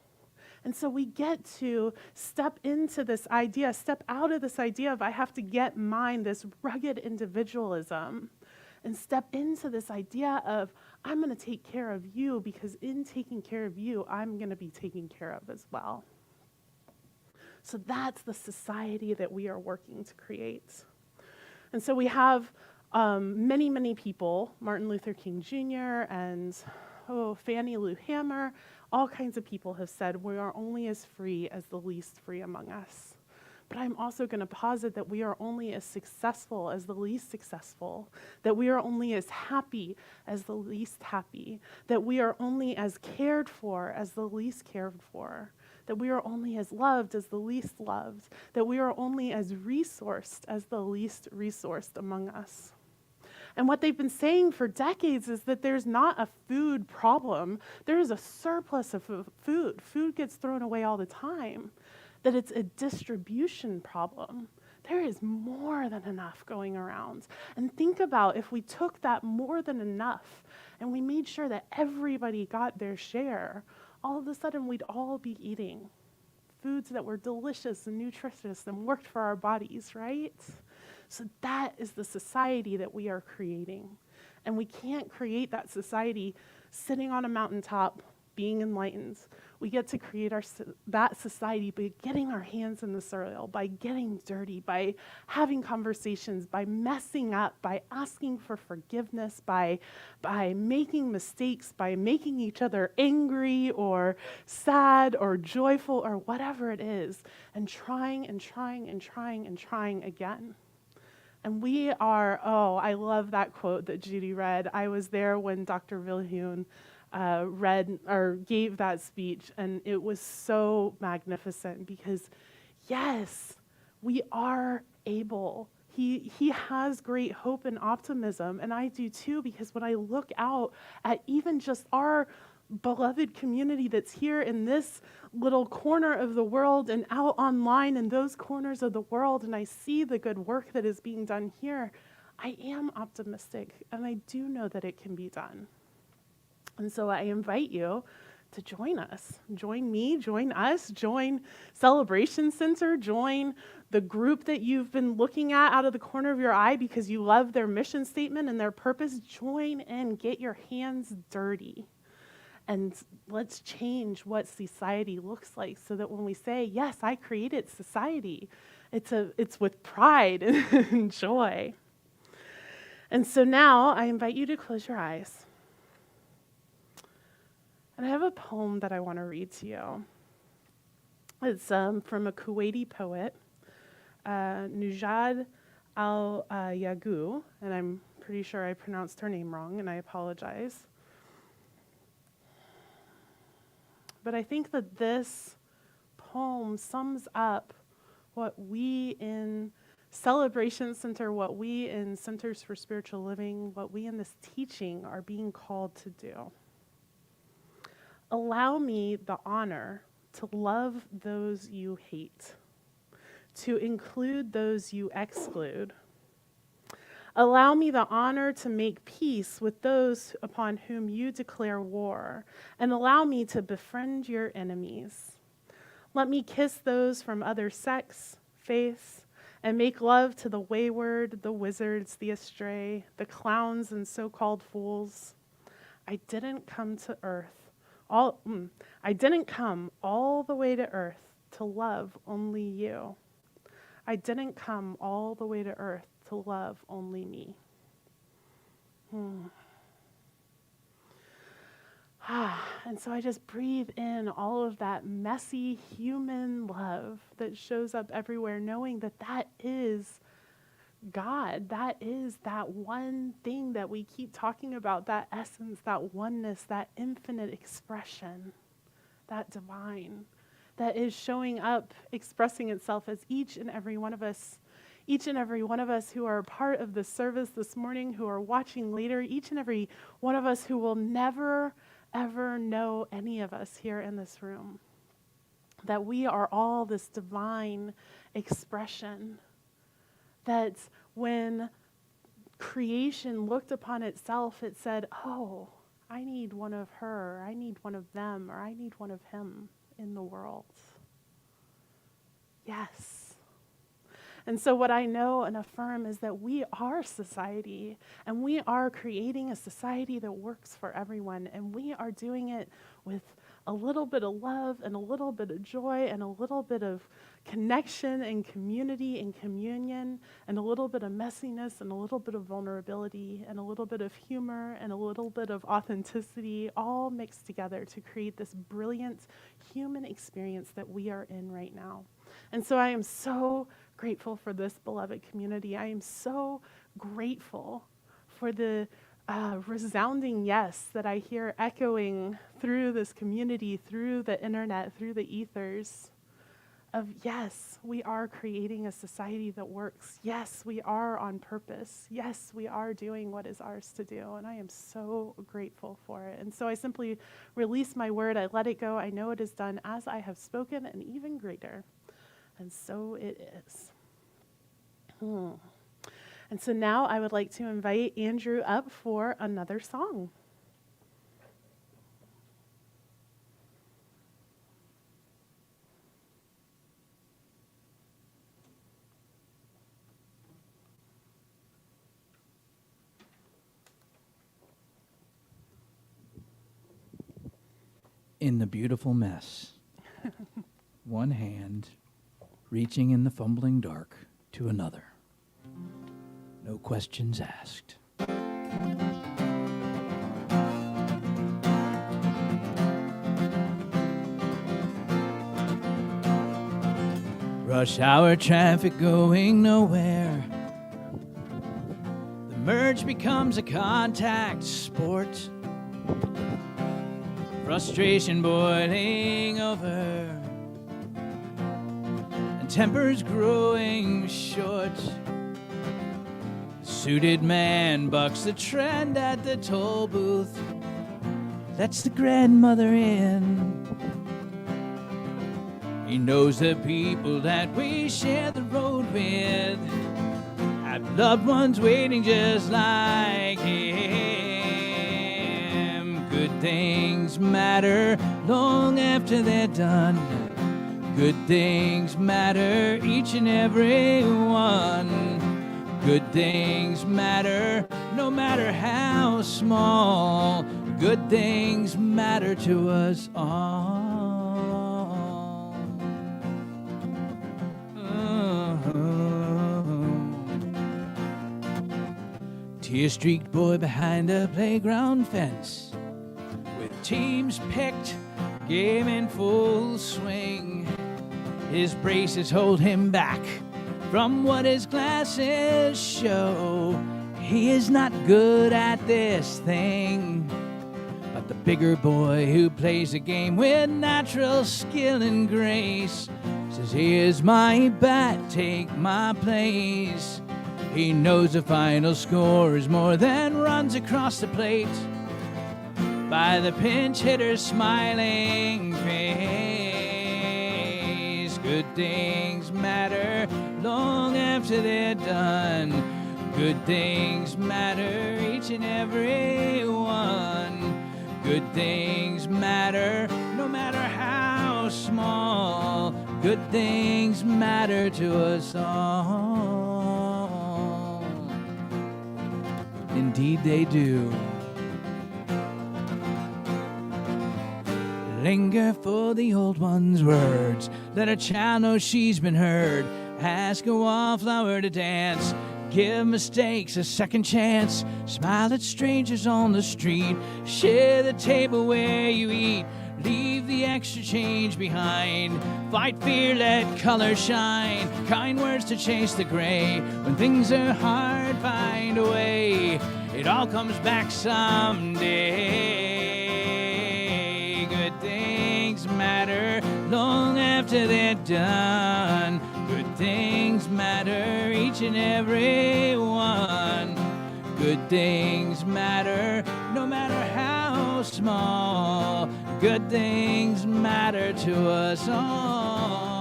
And so we get to step into this idea, step out of this idea of I have to get mine, this rugged individualism, and step into this idea of I'm going to take care of you, because in taking care of you, I'm going to be taken care of as well. So that's the society that we are working to create. And so we have many, many people, Martin Luther King Jr. and Fannie Lou Hamer, all kinds of people have said we are only as free as the least free among us. But I'm also going to posit that we are only as successful as the least successful, that we are only as happy as the least happy, that we are only as cared for as the least cared for, that we are only as loved as the least loved, that we are only as resourced as the least resourced among us. And what they've been saying for decades is that there's not a food problem. There is a surplus of food. Food gets thrown away all the time. That it's a distribution problem. There is more than enough going around. And think about if we took that more than enough and we made sure that everybody got their share, all of a sudden we'd all be eating foods that were delicious and nutritious and worked for our bodies, right? So that is the society that we are creating. And we can't create that society sitting on a mountaintop, being enlightened. We get to create that society by getting our hands in the soil, by getting dirty, by having conversations, by messing up, by asking for forgiveness, by making mistakes, by making each other angry or sad or joyful or whatever it is, and trying and trying and trying and trying again. And we are, I love that quote that Judy read. I was there when Dr. Viljoen read or gave that speech, and it was so magnificent because, yes, we are able. He has great hope and optimism, and I do too, because when I look out at even just our beloved community that's here in this little corner of the world and out online in those corners of the world, and I see the good work that is being done here, I am optimistic, and I do know that it can be done. And so I invite you to join us. Join me, join us, join Celebration Center, join the group that you've been looking at out of the corner of your eye because you love their mission statement and their purpose. Join in, get your hands dirty. And let's change what society looks like so that when we say, yes, I created society, it's with pride and joy. And so now I invite you to close your eyes. And I have a poem that I want to read to you. It's from a Kuwaiti poet, Nujad al-Yagu, and I'm pretty sure I pronounced her name wrong, and I apologize. But I think that this poem sums up what we in Celebration Center, what we in Centers for Spiritual Living, what we in this teaching are being called to do. Allow me the honor to love those you hate, to include those you exclude. Allow me the honor to make peace with those upon whom you declare war, and allow me to befriend your enemies. Let me kiss those from other sects, faiths, and make love to the wayward, the wizards, the astray, the clowns and so-called fools. I didn't come all the way to earth to love only you. I didn't come all the way to earth to love only me. And so I just breathe in all of that messy human love that shows up everywhere, knowing that that is God. That is that one thing that we keep talking about, that essence, that oneness, that infinite expression, that divine, that is showing up, expressing itself as each and every one of us who are a part of the service this morning, who are watching later, each and every one of us who will never, ever know any of us here in this room. That we are all this divine expression. That when creation looked upon itself, it said, oh, I need one of her, or I need one of them, or I need one of him in the world. Yes. And so what I know and affirm is that we are society, and we are creating a society that works for everyone, and we are doing it with a little bit of love and a little bit of joy and a little bit of connection and community and communion and a little bit of messiness and a little bit of vulnerability and a little bit of humor and a little bit of authenticity all mixed together to create this brilliant human experience that we are in right now. And so I am so grateful for this beloved community. I am so grateful for the resounding yes that I hear echoing through this community, through the internet, through the ethers of yes, we are creating a society that works. Yes, we are on purpose. Yes, we are doing what is ours to do. And I am so grateful for it. And so I simply release my word. I let it go. I know it is done as I have spoken and even greater. And so it is. And so now I would like to invite Andrew up for another song. In the beautiful mess, one hand reaching in the fumbling dark to another. No questions asked. Rush hour traffic going nowhere. The merge becomes a contact sport. Frustration boiling over. And tempers growing short. Suited man bucks the trend at the toll booth. Lets the grandmother in. He knows the people that we share the road with have loved ones waiting just like him. Good things matter long after they're done. Good things matter, each and every one. Good things matter, no matter how small. Good things matter to us all. Tear-streaked boy behind a playground fence, with teams picked, game in full swing. His braces hold him back from what his glasses show. He is not good at this thing. But the bigger boy who plays the game with natural skill and grace says, here's my bat, take my place. He knows the final score is more than runs across the plate by the pinch hitter's smiling face. Good things matter long after they're done. Good things matter, each and every one. Good things matter, no matter how small. Good things matter to us all. Indeed they do. Linger for the old one's words. Let a child know she's been heard. Ask a wallflower to dance. Give mistakes a second chance. Smile at strangers on the street. Share the table where you eat. Leave the extra change behind. Fight fear, let color shine. Kind words to chase the gray. When things are hard, find a way. It all comes back someday. Good things matter long after they're done. Good things matter, each and every one. Good things matter, no matter how small. Good things matter to us all.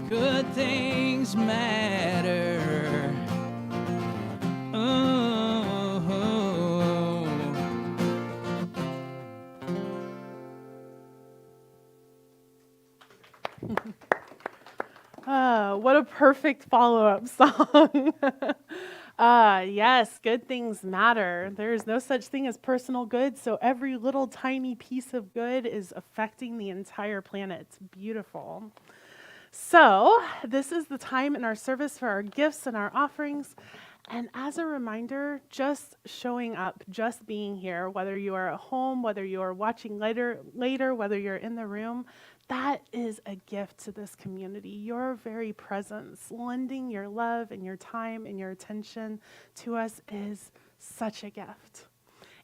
Good things What a perfect follow-up song. Yes, good things matter. There is no such thing as personal good, so every little tiny piece of good is affecting the entire planet. It's beautiful. So, this is the time in our service for our gifts and our offerings. And as a reminder, just showing up, just being here, whether you are at home, whether you are watching later, whether you're in the room, that is a gift to this community. Your very presence, lending your love and your time and your attention to us is such a gift.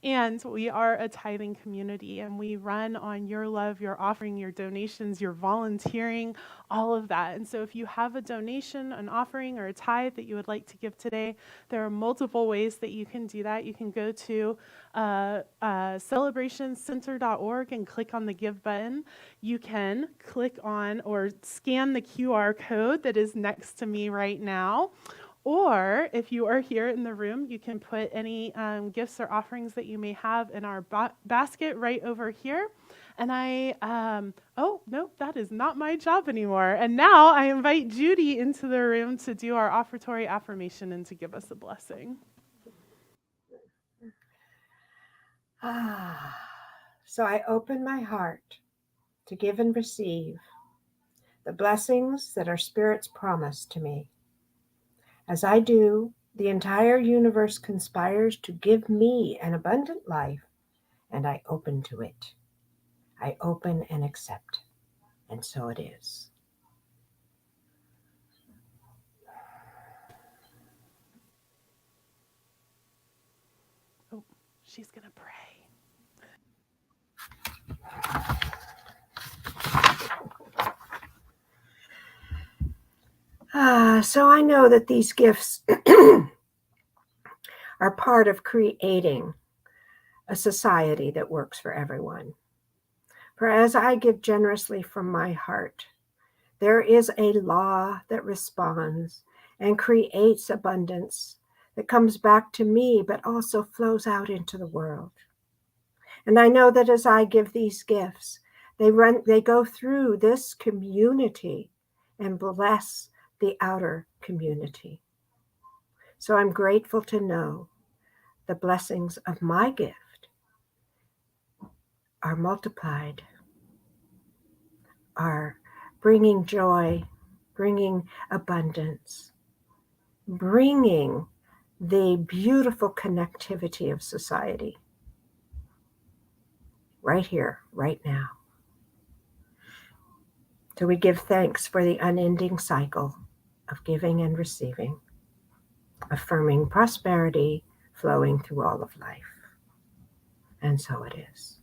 And we are a tithing community, and we run on your love, your offering, your donations, your volunteering, all of that. And so if you have a donation, an offering, or a tithe that you would like to give today, there are multiple ways that you can do that. You can go to celebrationcenter.org and click on the Give button. You can click on or scan the QR code that is next to me right now. Or if you are here in the room, you can put any gifts or offerings that you may have in our basket right over here. And oh, no, that is not my job anymore. And now I invite Judy into the room to do our offertory affirmation and to give us a blessing. So I open my heart to give and receive the blessings that our spirits promise to me. As I do, the entire universe conspires to give me an abundant life, and I open to it. I open and accept, and so it is. Oh, she's going to pray. So I know that these gifts are part of creating a society that works for everyone. For as I give generously from my heart, there is a law that responds and creates abundance that comes back to me, but also flows out into the world. And I know that as I give these gifts, they go through this community and bless the outer community. So I'm grateful to know the blessings of my gift are multiplied, are bringing joy, bringing abundance, bringing the beautiful connectivity of society right here, right now. So we give thanks for the unending cycle of giving and receiving, affirming prosperity flowing through all of life. And so it is.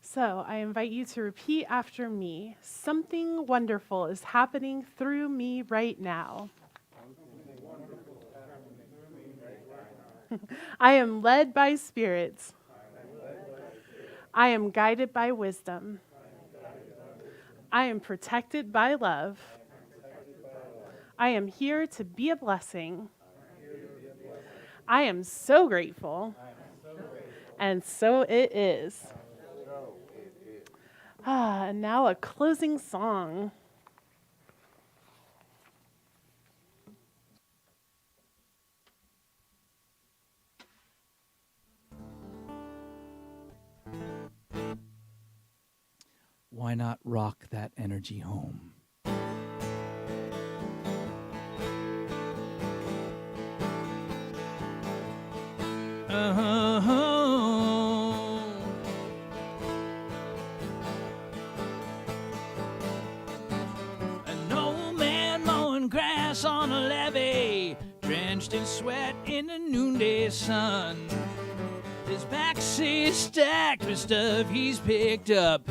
So I invite you to repeat after me. Something wonderful is happening through me right now. I am led by spirits. I am guided by wisdom. I am protected by love. I am here to be a blessing. I am so grateful. And so it is. And now a closing song. Why not rock that energy home? An old man mowing grass on a levee, drenched in sweat in the noonday sun. His backseat stacked with stuff he's picked up.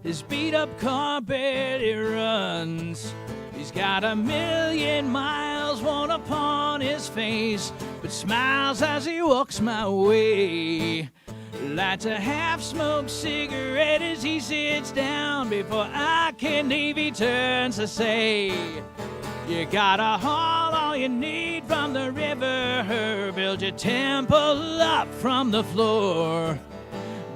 His beat-up car barely runs. He's got 1,000,000 miles worn upon his face, but smiles as he walks my way. Lights a half-smoked cigarette as he sits down. Before I can leave, he turns to say, You gotta haul all you need from the river, build your temple up from the floor.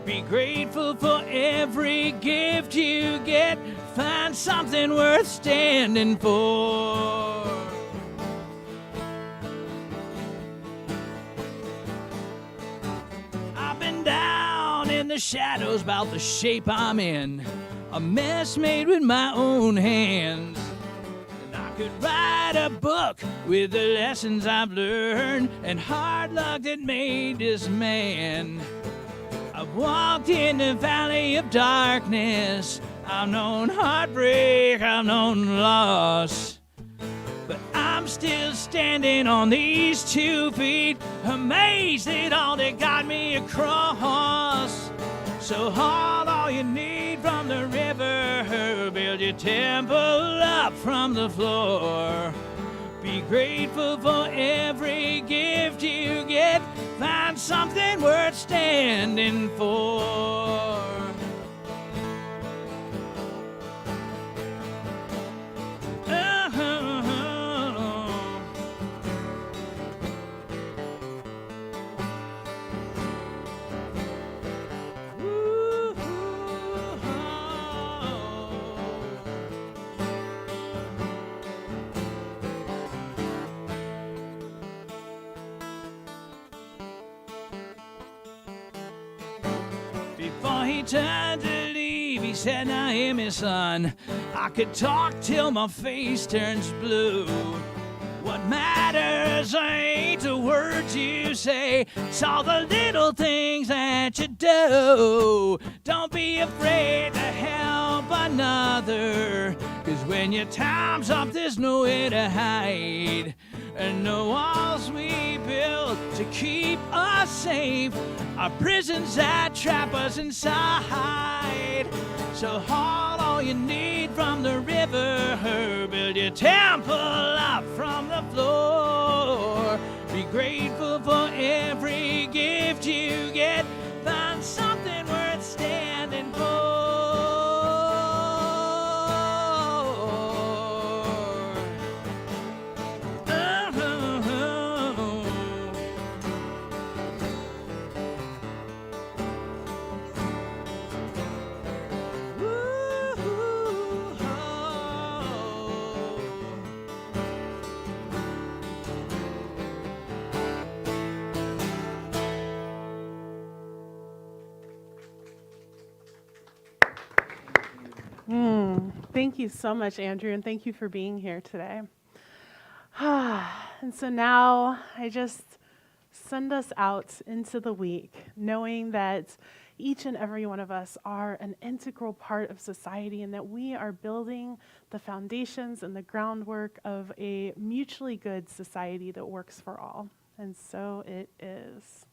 Be grateful for every gift you get, find something worth standing for. I've been down in the shadows about the shape I'm in, a mess made with my own hands. And I could write a book with the lessons I've learned and hard luck that made this man. I've walked in the valley of darkness, I've known heartbreak, I've known loss. But I'm still standing on these 2 feet, amazed at all that got me across. So haul all you need from the river, build your temple up from the floor. Be grateful for every gift you get, find something worth standing for. Before he turned to leave, he said, "Now hear me, son. I could talk till my face turns blue. What matters ain't the words you say, it's all the little things that you do. Don't be afraid to help another, 'cause when your time's up, there's nowhere to hide. And the walls we build to keep us safe are prisons that trap us inside. So haul all you need from the river, build your temple up from the floor. Be grateful for every gift you get, find something worth standing for." Thank you so much, Andrew, and thank you for being here today. And so now I just send us out into the week, knowing that each and every one of us are an integral part of society and that we are building the foundations and the groundwork of a mutually good society that works for all. And so it is.